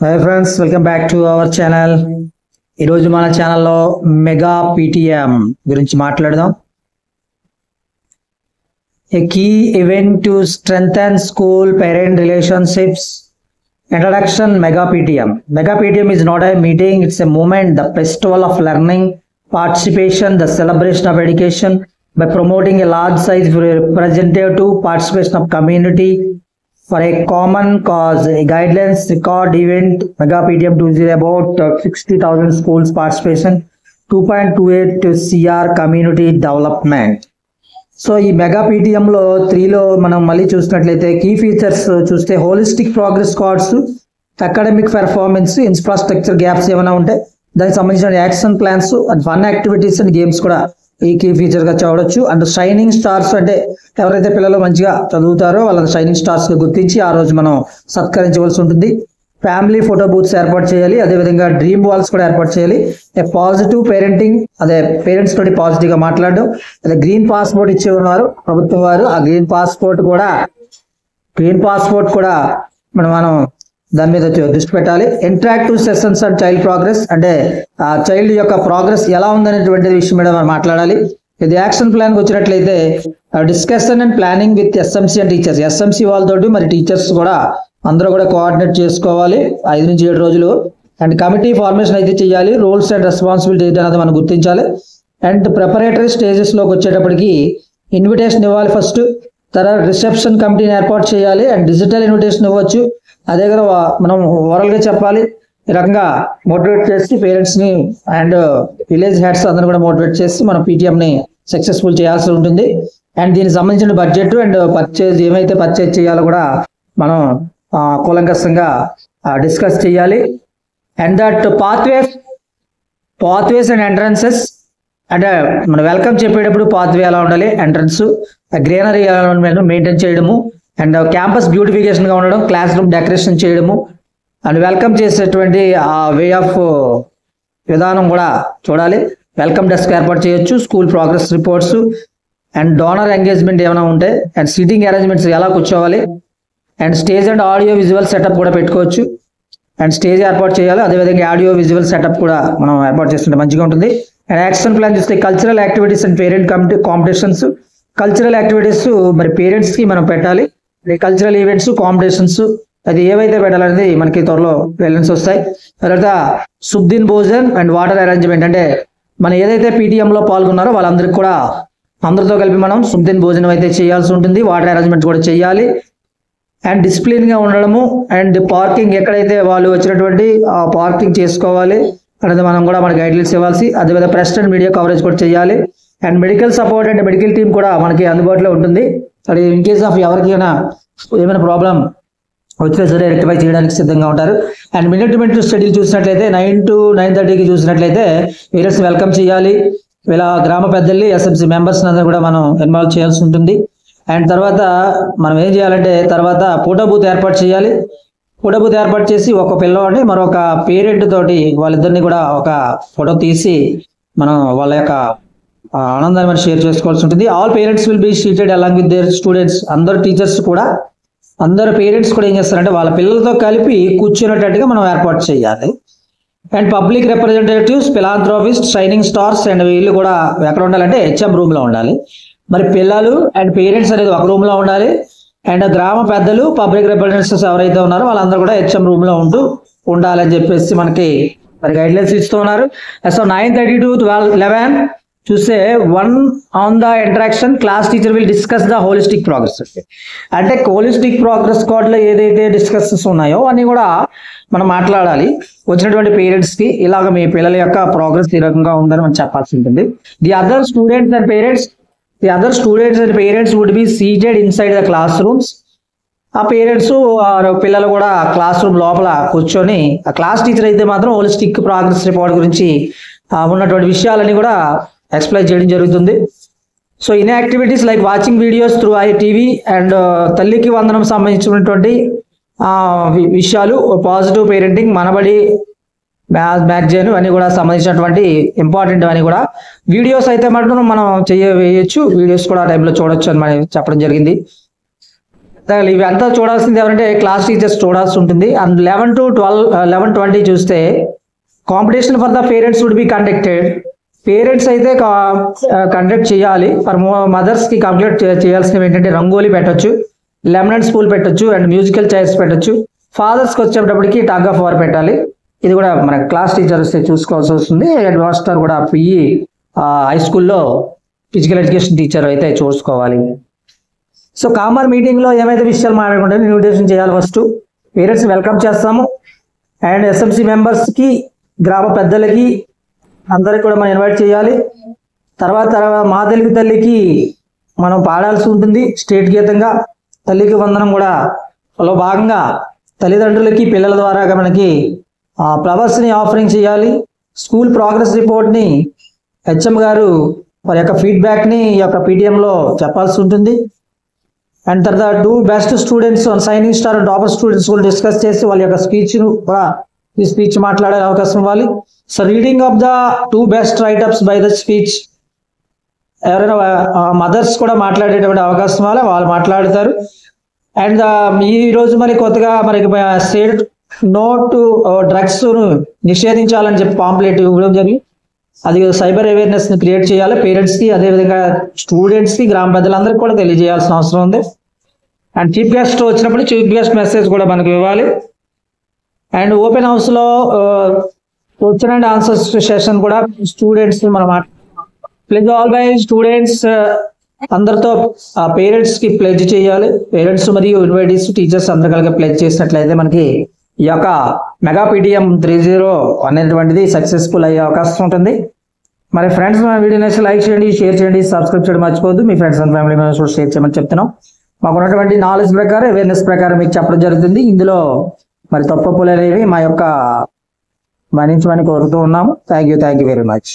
Hi friends, welcome back to our channel. ఈరోజు మన ఛానల్లో మెగా పీటీఎం గురించి మాట్లాడదాం. A key event to strengthen school parent relationships. Introduction. Mega PTM. Mega PTM is not a meeting, it's a movement, the festival of learning, participation, the celebration of education by promoting a large size representative participation of community for a common cause. A guidelines record event. Mega PTM 20 about 60,000 schools participation, 2.28 CR community development. So ఈ mega పీటీఎంలో 3లో మనం మళ్ళీ చూసినట్లయితే key features చూస్తే holistic progress cards, academic performance, infrastructure gaps ఏమైనా ఉంటే దానికి సంబంధించిన action plans and fun activities and games కూడా ఈ కీ ఫీచర్గా చూడవచ్చు. అండ్ షైనింగ్ స్టార్స్ అంటే ఎవరైతే పిల్లలు మంచిగా చదువుతారో వాళ్ళని షైనింగ్ స్టార్స్గా గుర్తించి ఆ రోజు మనం సత్కరించవలసి ఉంటుంది. ఫ్యామిలీ ఫోటో బూత్స్ ఏర్పాటు చేయాలి, అదేవిధంగా డ్రీమ్ వాల్స్ కూడా ఏర్పాటు చేయాలి. పాజిటివ్ పేరెంటింగ్, అదే పేరెంట్స్ తోటి పాజిటివ్గా మాట్లాడడం. అదే గ్రీన్ పాస్పోర్ట్ ఇచ్చే ఉన్నారు ప్రభుత్వం వారు, ఆ గ్రీన్ పాస్పోర్ట్ కూడా మనం దాని మీద దృష్టి పెట్టాలి. Interactive sessions and child progress అంటే ఆ చైల్డ్ యొక్క ప్రోగ్రెస్ ఎలా ఉందనేటువంటి విషయం మీద మనం మాట్లాడాలి. ఇది యాక్షన్ ప్లాన్కి వచ్చినట్లయితే discussion and planning with SMC and teachers. SMC వాళ్ళతోటి మరి టీచర్స్ కూడా అందరూ కూడా కోఆర్డినేట్ చేసుకోవాలి 5 నుంచి 7 రోజులు. అండ్ కమిటీ ఫార్మేషన్ అయితే చేయాలి. రోల్స్ అండ్ రెస్పాన్సిబిలిటీ అనేది మనం గుర్తించాలి. అండ్ ప్రిపరేటరీ స్టేజెస్లోకి వచ్చేటప్పటికి ఇన్విటేషన్ ఇవ్వాలి ఫస్ట్, తర్వాత రిసెప్షన్ కమిటీని ఏర్పాటు చేయాలి. అండ్ డిజిటల్ ఇన్విటేషన్ ఇవ్వచ్చు, అదే కదా మనం ఓరల్గా చెప్పాలి. ఈ రకంగా మోటివేట్ చేసి పేరెంట్స్ని అండ్ విలేజ్ హెడ్స్ అందరూ కూడా మోటివేట్ చేసి మనం పీటీఎంని సక్సెస్ఫుల్ చేయాల్సి ఉంటుంది. అండ్ దీనికి సంబంధించిన బడ్జెట్ అండ్ పర్చేజ్ ఏమైతే పర్చేజ్ చేయాలో కూడా మనం కూలంకషంగా డిస్కస్ చేయాలి. And that pathways and entrances అంటే మనం వెల్కమ్ చెప్పేటప్పుడు పాత్వే ఎలా ఉండాలి, ఎంట్రన్స్, గ్రీనరీ మెయింటైన్ చేయడము, అండ్ క్యాంపస్ బ్యూటిఫికేషన్గా ఉండడం, క్లాస్ రూమ్ డెకరేషన్ చేయడము, అండ్ వెల్కమ్ చేసేటువంటి ఆ వే ఆఫ్ విధానం కూడా చూడాలి. వెల్కమ్ డెస్క్ ఏర్పాటు చేయొచ్చు, school progress reports and donor engagement ఏమైనా ఉంటే, అండ్ సీటింగ్ అరేంజ్మెంట్స్ ఎలా కూర్చోవాలి, and stage and audio visual setup కూడా పెట్టుకోవచ్చు. అండ్ స్టేజ్ ఏర్పాటు చేయాలి, అదేవిధంగా ఆడియో విజువల్ సెటప్ కూడా మనం ఏర్పాటు చేస్తుంటే మంచిగా ఉంటుంది. అండ్ యాక్షన్ ప్లాన్ చూస్తే cultural activities and parent competitions. Cultural activities మరి పేరెంట్స్కి మనం పెట్టాలి. కల్చరల్ ఈవెంట్స్, కాంపిటీషన్స్ అది ఏవైతే పెట్టాలనేది మనకి త్వరలో గైడ్లైన్స్ వస్తాయి. తర్వాత సుబ్దిన్ భోజన్ అండ్ వాటర్ అరేంజ్మెంట్ అంటే మనం ఏదైతే పీటీఎంలో పాల్గొన్నారో వాళ్ళందరికీ కూడా అందరితో కలిపి మనం సుబ్దిన్ భోజనం అయితే చేయాల్సి ఉంటుంది, వాటర్ అరేంజ్మెంట్ కూడా చేయాలి. అండ్ డిసిప్లిన్గా ఉండడము, అండ్ పార్కింగ్ ఎక్కడైతే వాళ్ళు వచ్చినటువంటి పార్కింగ్ చేసుకోవాలి అనేది మనం కూడా మన గైడ్లైన్స్ ఇవ్వాల్సి, అదేవిధంగా ప్రెస్ అండ్ మీడియా కవరేజ్ కూడా చేయాలి. And medical support and medical team కూడా మనకి అందుబాటులో ఉంటుంది. అది ఇన్ కేస్ ఆఫ్ ఎవరికైనా ఏమైనా ప్రాబ్లం వచ్చినా సరే రెక్టిఫై చేయడానికి సిద్ధంగా ఉంటారు. అండ్ మినిట్ షెడ్యూల్ చూసినట్లయితే 9 to 9:30కి చూసినట్లయితే పేరెంట్స్ వెల్కమ్ చేయాలి. ఇలా గ్రామ పెద్దల్ని ఎస్ఎంసీ మెంబర్స్ అందరూ కూడా మనం ఇన్వాల్వ్ చేయాల్సి ఉంటుంది. అండ్ తర్వాత మనం ఏం చేయాలంటే తర్వాత ఫోటో బూత్ ఏర్పాటు చేయాలి. ఫోటో బూత్ ఏర్పాటు చేసి ఒక పిల్లవాడిని మరొక పేరెంట్ తోటి వాళ్ళిద్దరిని కూడా ఒక ఫోటో తీసి మనం వాళ్ళ యొక్క ఆనందాన్ని మనం షేర్ చేసుకోవాల్సి ఉంటుంది. All parents will be seated along with their students. అందరు టీచర్స్ కూడా అందరు పేరెంట్స్ కూడా ఏం చేస్తారంటే వాళ్ళ పిల్లలతో కలిపి కూర్చునేటట్టుగా మనం ఏర్పాటు చేయాలి. And public representatives, philanthropist, shining stars and వీళ్ళు కూడా ఎక్కడ ఉండాలంటే హెచ్ఎం రూమ్లో ఉండాలి. మరి పిల్లలు అండ్ పేరెంట్స్ అనేది ఒక రూమ్లో ఉండాలి. అండ్ గ్రామ పెద్దలు, పబ్లిక్ రిప్రజెంటేటివ్స్ ఎవరైతే ఉన్నారో వాళ్ళందరూ కూడా హెచ్ఎం రూమ్లో ఉండాలని చెప్పేసి మనకి మరి గైడ్లైన్స్ ఇస్తూ ఉన్నారు. సో 9:30 to 11 చూస్తే 1 on the interaction class teacher will discuss the holistic progress. అంటే హోలిస్టిక్ ప్రోగ్రెస్ కార్డులో ఏదైతే డిస్కషన్స్ ఉన్నాయో అన్నీ కూడా మనం మాట్లాడాలి. వచ్చినటువంటి పేరెంట్స్కి ఇలాగ మీ పిల్లల యొక్క ప్రోగ్రెస్ ఈ రకంగా ఉందని మనం చెప్పాల్సి ఉంటుంది. The other students and parents would be seated inside the classroom. ఆ పేరెంట్స్ పిల్లలు కూడా క్లాస్ రూమ్ లోపల కూర్చొని, ఆ క్లాస్ టీచర్ అయితే మాత్రం హోలిస్టిక్ ప్రోగ్రెస్ రిపోర్ట్ గురించి ఉన్నటువంటి విషయాలన్నీ కూడా ఎక్స్ప్లెయిన్ చేయడం జరుగుతుంది. So in activities like watching videos through TV and తల్లికి వందనం సంబంధించినటువంటి విషయాలు, పాజిటివ్ పేరెంటింగ్, మనబడి మ్యాగజైన్ అన్ని కూడా సంబంధించినటువంటి ఇంపార్టెంట్ అని కూడా వీడియోస్ అయితే మాత్రం మనం వేయచ్చు. వీడియోస్ కూడా టైంలో చూడొచ్చు అని మనం చెప్పడం జరిగింది. ఇవి అంతా చూడాల్సింది ఎవరంటే క్లాస్ టీచర్స్ చూడాల్సి ఉంటుంది. అండ్ 11 to 12, 11-20 చూస్తే competition for the parents would be conducted. Parents అయితే కండక్ట్ చేయాలి. ఫర్ మదర్స్ కి కంప్లీట్ చేయాల్సినవి ఏంటంటే రంగోలీ పెట్టొచ్చు, లెమన్ అండ్ స్పూల్ పెట్టొచ్చు, అండ్ మ్యూజికల్ చైర్స్ పెట్టొచ్చు. ఫాదర్స్కి వచ్చేటప్పటికి టగ్ ఆఫ్ వార్ పెట్టాలి. ఇది కూడా మన క్లాస్ టీచర్స్ చూసుకోవాల్సి వస్తుంది. హెడ్ మాస్టర్ కూడా పిఈ హై స్కూల్లో ఫిజికల్ ఎడ్యుకేషన్ టీచర్ అయితే చూసుకోవాలి. సో కామన్ మీటింగ్లో ఏమైతే విషయాలు మాట్లాడుకుంటే ఇన్విటేషన్ చేయాలి. ఫస్ట్ పేరెంట్స్ వెల్కమ్ చేస్తాము. అండ్ ఎస్ఎంసీ మెంబర్స్కి, గ్రామ పెద్దలకి అందరికి కూడా మనం ఇన్వైట్ చేయాలి. తర్వాత మా తెలుగు తల్లికి మనం పాడాల్సి ఉంటుంది స్టేట్ గీతంగా. తల్లికి వందనం కూడా లో భాగంగా తల్లిదండ్రులకి పిల్లల ద్వారా మనకి ఫ్లవర్స్ని ఆఫరింగ్ చేయాలి. స్కూల్ ప్రోగ్రెస్ రిపోర్ట్ని హెచ్ఎం గారు వారి యొక్క ఫీడ్బ్యాక్ని ఈ యొక్క పీటీఎంలో చెప్పాల్సి ఉంటుంది. అండ్ తర్వాత 2 best students signing star topper students కూడా డిస్కస్ చేసి వాళ్ళ యొక్క స్పీచ్ మాట్లాడే అవకాశం ఇవ్వాలి. So reading of the 2 best write-ups by the speech ఎవరైనా మదర్స్ కూడా మాట్లాడేటువంటి అవకాశం ఇవ్వాలి, వాళ్ళు మాట్లాడతారు. అండ్ ఈ రోజు మరి కొత్తగా మనకి స్టేట్ నో టు డ్రగ్స్ నిషేధించాలని చెప్పి పాంప్లెట్ ఇవ్వడం జరిగింది. అది సైబర్ అవేర్నెస్ ని క్రియేట్ చేయాలి పేరెంట్స్కి, అదేవిధంగా స్టూడెంట్స్కి, గ్రామ పెద్దలందరికీ కూడా తెలియజేయాల్సిన అవసరం ఉంది. అండ్ చీఫ్ గెస్ట్ వచ్చినప్పుడు చీఫ్ గెస్ట్ మెసేజ్ కూడా మనకు ఇవ్వాలి. అండ్ ఓపెన్ హౌస్లో క్వశ్చన్ అండ్ ఆన్సర్స్ సెషన్ కూడా స్టూడెంట్స్ మనం ప్లెజ్ ఆల్ బై స్టూడెంట్స్ అందరితో పేరెంట్స్కి ప్లెజ్ చేయాలి. పేరెంట్స్ మరియు ఇన్వైటీస్ టీచర్స్ అందరు కలిగి ప్లెజ్ చేసినట్లయితే మనకి ఈ యొక్క మెగా పీటీఎం 30 అనేటువంటిది సక్సెస్ఫుల్ అయ్యే అవకాశం ఉంటుంది. మరి ఫ్రెండ్స్ మన వీడియో నచ్చి లైక్ చేయండి, షేర్ చేయండి, సబ్స్క్రైబ్ చేయడం మర్చిపోవద్దు. మీ ఫ్రెండ్స్ అండ్ ఫ్యామిలీ మెంబర్స్ కూడా షేర్ చేయమని చెప్తున్నాం. మాకు ఉన్నటువంటి నాలెడ్జ్ ప్రకారం, అవేర్నెస్ ప్రకారం మీకు చెప్పడం జరుగుతుంది. ఇందులో మరి తప్పులు అనేవి మా నుంచి కోరుతూ ఉన్నాము. Thank you very much.